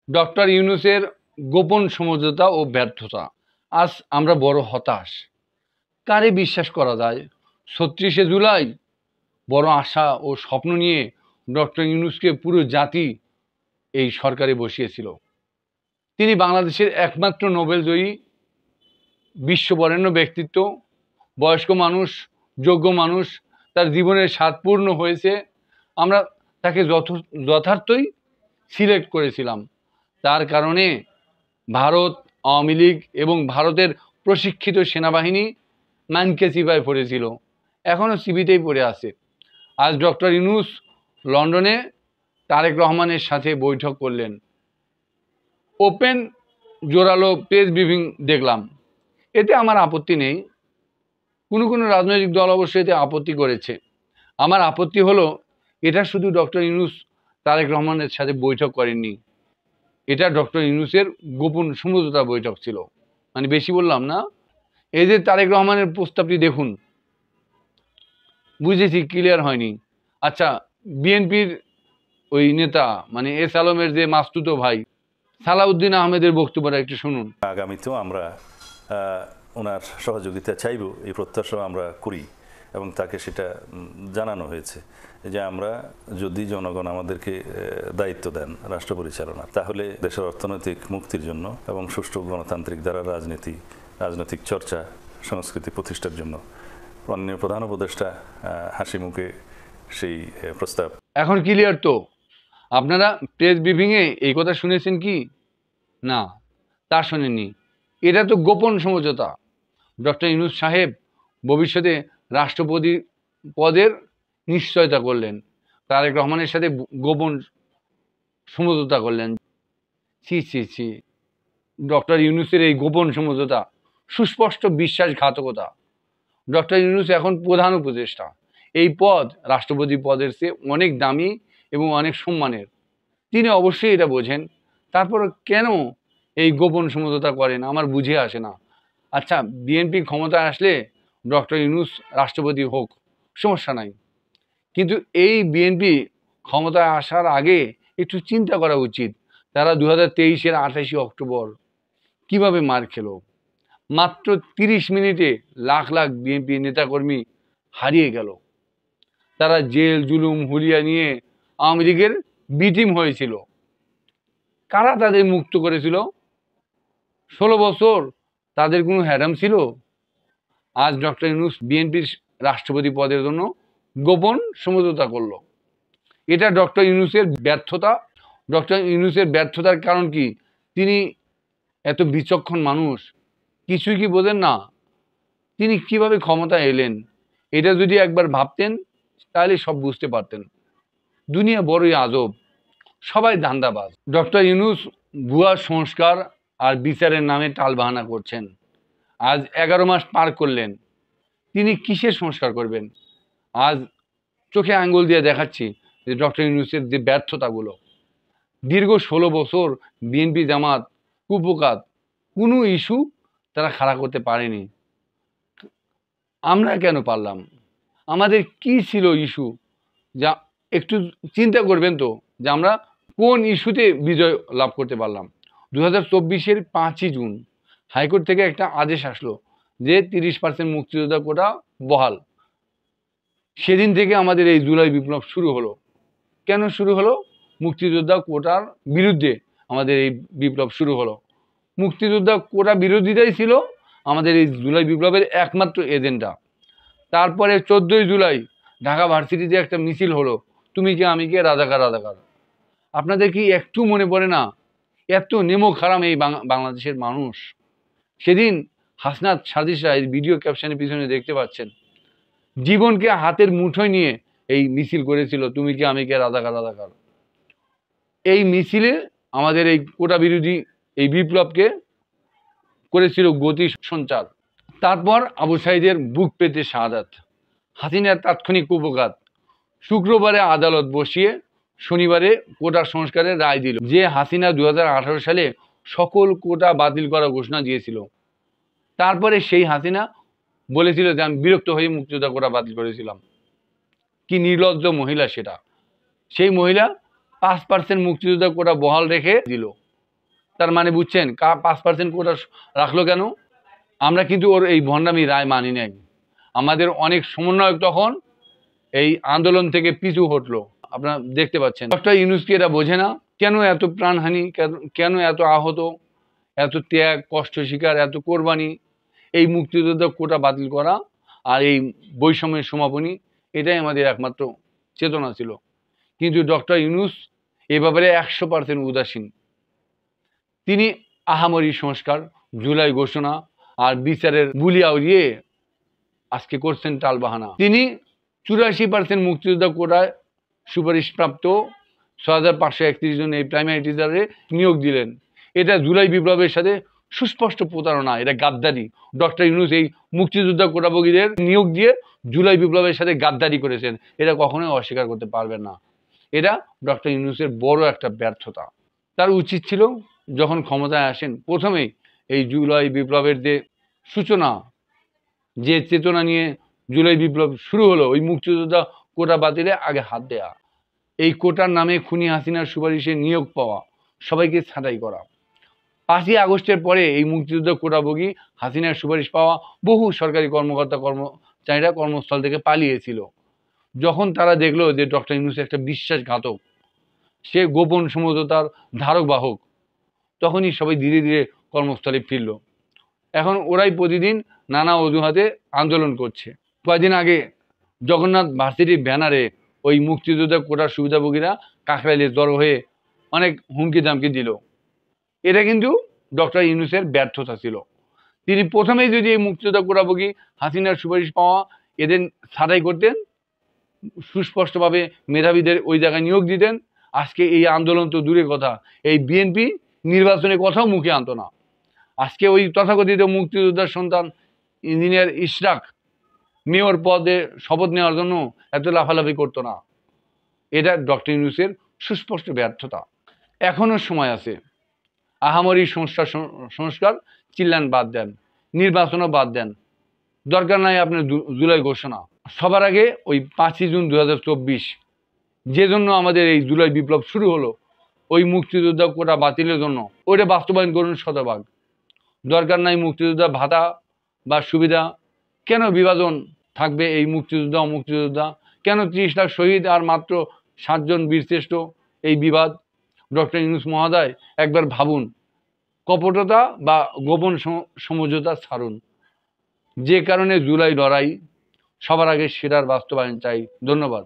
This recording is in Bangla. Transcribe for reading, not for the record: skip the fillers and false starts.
ডক্টর ইউনূসের গোপন সমঝোতা ও ব্যর্থতা। আজ আমরা বড় হতাশ। কারে বিশ্বাস করা যায়? ৩৬শে জুলাই বড় আশা ও স্বপ্ন নিয়ে ডক্টর ইউনূসকে পুরো জাতি এই সরকারে বসিয়েছিল। তিনি বাংলাদেশের একমাত্র নোবেলজয়ী বিশ্ববরেণ্য ব্যক্তিত্ব, বয়স্ক মানুষ, যোগ্য মানুষ, তার জীবনের স্বাদ পূর্ণ হয়েছে। আমরা তাকে যথার্থই সিলেক্ট করেছিলাম। তার কারণে ভারত, আওয়ামী লীগ এবং ভারতের প্রশিক্ষিত সেনাবাহিনী মানকে চিপায় পড়েছিল, এখনও চিবিতেই পড়ে আছে। আজ ডক্টর ইউনূস লন্ডনে তারেক রহমানের সাথে বৈঠক করলেন। ওপেন জোরালো প্রেস ব্রিফিং দেখলাম। এতে আমার আপত্তি নেই। কোনো রাজনৈতিক দল অবশ্যই এতে আপত্তি করেছে। আমার আপত্তি হলো, এটা শুধু ডক্টর ইউনূস তারেক রহমানের সাথে বৈঠক করেননি, এটা ডক্টর ইউনূসের গোপন সমঝোতা বৈঠক ছিল। মানে বেশি বললাম না? এই যে তারেক রহমানের প্রস্তাবটি দেখুন, বুঝেছি ক্লিয়ার হয়নি। আচ্ছা, বিএনপির ওই নেতা মানে এস আলমের যে মাস্তুতো ভাই সালাউদ্দিন আহমেদের বক্তব্যটা একটু শুনুন। আগামীতেও আমরা ওনার সহযোগিতা চাইব, এই প্রত্যাশা আমরা করি এবং তাকে সেটা জানানো হয়েছে যে আমরা যদি জনগণ আমাদেরকে দায়িত্ব দেন রাষ্ট্র পরিচালনা, তাহলে দেশের অর্থনৈতিক মুক্তির জন্য এবং সুষ্ঠু গণতান্ত্রিক দ্বারা রাজনৈতিক চর্চা সংস্কৃতি প্রতিষ্ঠার জন্য মাননীয় প্রধান উপদেষ্টা হাসি মুখে সেই প্রস্তাব। এখন ক্লিয়ার তো? আপনারা প্রেস ব্রিফিংয়ে এই কথা শুনেছেন কি না? তা শোনেননি। এটা তো গোপন সমঝোতা। ডক্টর ইউনূস সাহেব ভবিষ্যতে রাষ্ট্রপতি পদের নিশ্চয়তা করলেন, তারেক রহমানের সাথে গোপন সমঝোতা করলেন। ছি, ডক্টর ইউনূসের এই গোপন সমঝোতা সুস্পষ্ট বিশ্বাসঘাতকতা। ডক্টর ইউনূস এখন প্রধান উপদেষ্টা। এই পদ রাষ্ট্রপতি পদের চেয়ে অনেক দামি এবং অনেক সম্মানের। তিনি অবশ্যই এটা বোঝেন। তারপর কেন এই গোপন সমঝোতা করেন আমার বুঝে আসে না। আচ্ছা, বিএনপি ক্ষমতায় আসলে ডক্টর ইউনূস রাষ্ট্রপতি হোক, সমস্যা নাই। কিন্তু এই বিএনপি ক্ষমতায় আসার আগে একটু চিন্তা করা উচিত, তারা 2023-এর 28শে অক্টোবর কিভাবে মার খেলো। মাত্র 30 মিনিটে লাখ বিএনপি নেতাকর্মী হারিয়ে গেল। তারা জেল জুলুম হুলিয়া নিয়ে আওয়ামী লীগের বিটিম হয়েছিল। কারা তাদের মুক্ত করেছিল? 16 বছর তাদের কোনো হ্যারাম ছিল? আজ ডক্টর ইউনূস বিএনপির রাষ্ট্রপতি পদের জন্য গোপন সমঝোতা করলো। এটা ডক্টর ইউনূসের ব্যর্থতা। ডক্টর ইউনূসের ব্যর্থতার কারণ কি? তিনি এত বিচক্ষণ মানুষ, কিছুই কি বোঝেন না? তিনি কিভাবে ক্ষমতায় এলেন এটা যদি একবার ভাবতেন তাহলে সব বুঝতে পারতেন। দুনিয়া বড়ই আজব, সবাই ধান্দাবাজ। ডক্টর ইউনূস ভুয়া সংস্কার আর বিচারের নামে টালবাহানা করছেন। আজ 11 মাস পার করলেন, তিনি কিসের সংস্কার করবেন? আজ চোখে আঙ্গুল দিয়ে দেখাচ্ছি যে ডক্টর ইউনূসের যে ব্যর্থতাগুলো। দীর্ঘ 16 বছর বিএনপি জামাত কুপকাত কোনো ইস্যু তারা খাড়া করতে পারেনি। আমরা কেন পারলাম? আমাদের কি ছিল ইস্যু? যা একটু চিন্তা করবেন তো, যে আমরা কোন ইস্যুতে বিজয় লাভ করতে পারলাম। 2024-এর 5ই জুন হাইকোর্ট থেকে একটা আদেশ আসলো যে 30% মুক্তিযোদ্ধা কোটা বহাল। সেদিন থেকে আমাদের এই জুলাই বিপ্লব শুরু হলো। কেন শুরু হলো? মুক্তিযোদ্ধা কোটার বিরুদ্ধে আমাদের এই বিপ্লব শুরু হলো। মুক্তিযোদ্ধা কোটা বিরোধিতাই ছিল আমাদের এই জুলাই বিপ্লবের একমাত্র এজেন্ডা। তারপরে 14ই জুলাই ঢাকা ভার্সিটিতে একটা মিছিল হলো, তুমি কে আমি কে রাজাকার। আপনাদের কি একটু মনে পড়ে না? এত নেমো খারাম এই বাংলাদেশের মানুষ। সেদিন হাসনাত সাজিশরা এই ভিডিও ক্যাপশনের পিছনে দেখতে পাচ্ছেন, জীবনকে হাতের মুঠোয় নিয়ে এই মিছিল করেছিল, তুমি কে আমি কে রাজাকার। এই মিছিলে আমাদের এই কোটা বিরোধী এই বিপ্লবকে করেছিল গতি সঞ্চার। তারপর আবু সাঈদের বুক পেতে শাহাদাত, হাসিনার তাৎক্ষণিক কুপঘাত। শুক্রবারে আদালত বসিয়ে শনিবারে কোটা সংস্কারের রায় দিল। যে হাসিনা 2018 সালে সকল কোটা বাতিল করার ঘোষণা দিয়েছিল, তারপরে সেই হাসিনা বলেছিল যে আমি বিরক্ত হয়ে মুক্তিযোদ্ধা কোটা বাতিল করেছিলাম। কি নির্লজ্জ মহিলা সেটা! সেই মহিলা 5% মুক্তিযোদ্ধা কোটা বহাল রেখে দিল। তার মানে বুঝছেন 5% কোটা রাখলো কেন? আমরা কিন্তু ওর এই ভণ্ডামি রায় মানি নাই। আমাদের অনেক সমন্বয়ক তখন এই আন্দোলন থেকে পিছু হটলো। আপনারা দেখতে পাচ্ছেন ডক্টর ইউনূস কি এটা বোঝে না? কেন এত প্রাণহানি, কেন এত আহত, এত ত্যাগ, কষ্ট স্বীকার, এত কোরবানি, এই মুক্তিযোদ্ধা কোটা বাতিল করা আর এই বৈষম্যের সমাপনী, এটাই আমাদের একমাত্র চেতনা ছিল। কিন্তু ডক্টর ইউনূস এ ব্যাপারে 100% উদাসীন। তিনি আহামরি সংস্কার, জুলাই ঘোষণা আর বিচারের বুলি আউড়িয়ে আজকে করছেন টালবাহানা। তিনি 84% মুক্তিযোদ্ধা কোটায় সুপারিশপ্রাপ্ত 6531 জন এই প্রাইমারি টিচারে নিয়োগ দিলেন। এটা জুলাই বিপ্লবের সাথে সুস্পষ্ট প্রতারণা, এটা গাদ্দারি। ডক্টর ইউনূস এই মুক্তিযোদ্ধা কোটাভোগীদের নিয়োগ দিয়ে জুলাই বিপ্লবের সাথে গাদ্দারি করেছেন, এটা কখনোই অস্বীকার করতে পারবেন না। এটা ডক্টর ইউনূসের বড় একটা ব্যর্থতা। তার উচিত ছিল যখন ক্ষমতায় আসেন প্রথমেই এই জুলাই বিপ্লবের যে সূচনা, যে চেতনা নিয়ে জুলাই বিপ্লব শুরু হলো, ওই মুক্তিযোদ্ধা কোটা বাতিলে আগে হাত দেয়া, এই কোটার নামে খুনি হাসিনার সুপারিশে নিয়োগ পাওয়া, সবাইকে ছাঁটাই করা। 5ই আগস্টের পরে এই মুক্তিযোদ্ধা কোটাভোগী হাসিনার সুপারিশ পাওয়া বহু সরকারি কর্মকর্তা কর্মচারীরা কর্মস্থল থেকে পালিয়েছিল। যখন তারা দেখলো যে ডক্টর ইউনূস একটা বিশ্বাসঘাতক, সে গোপন সমঝোতার ধারক বাহক, তখনই সবাই ধীরে ধীরে কর্মস্থলে ফিরল। এখন ওরাই প্রতিদিন নানা অজুহাতে আন্দোলন করছে। কয়েকদিন আগে জগন্নাথ ভার্সিটির ব্যানারে ওই মুক্তিযোদ্ধা কোটার সুবিধাভোগীরা কাকরাইলে জড়ো হয়ে অনেক হুমকি দামকি দিল। এটা কিন্তু ডক্টর ইউনূসের ব্যর্থতা ছিল। তিনি প্রথমেই যদি এই মুক্তিযোদ্ধা কোটাভোগী হাসিনার সুপারিশ পাওয়া এদের ছাঁটাই করতেন, সুস্পষ্টভাবে মেধাবীদের ওই জায়গায় নিয়োগ দিতেন, আজকে এই আন্দোলন তো দূরের কথা, এই বিএনপি নির্বাচনের কথাও মুখে আনতো না। আজকে ওই তথাকথিত মুক্তিযোদ্ধার সন্তান ইঞ্জিনিয়ার ইশরাক মেয়র পদে শপথ নেওয়ার জন্য এত লাফালাফি করতো না। এটা ডক্টর ইউনূসের সুস্পষ্ট ব্যর্থতা। এখনো সময় আছে। আহামরি সংস্কার চিল্লান বাদ দেন, নির্বাচনও বাদ দেন, দরকার নাই আপনার জুলাই ঘোষণা। সবার আগে ওই 5ই জুন 2024 যে জন্য আমাদের এই জুলাই বিপ্লব শুরু হলো, ওই মুক্তিযোদ্ধা কোটা বাতিলের জন্য, ওইটা বাস্তবায়ন করুন শতভাগ। দরকার নাই মুক্তিযোদ্ধা ভাতা বা সুবিধা। কেন বিভাজন থাকবে এই মুক্তিযোদ্ধা অমুক্তিযোদ্ধা? কেন 30 লাখ শহীদ আর মাত্র 7 জন বীরশ্রেষ্ঠ? এই বিবাদ ডক্টর ইউনূস মহোদয় একবার ভাবুন, কপটতা বা গোপন সমঝোতা ছাড়ুন। যে কারণে জুলাই লড়াই, সবার আগে সেটার বাস্তবায়ন চাই। ধন্যবাদ।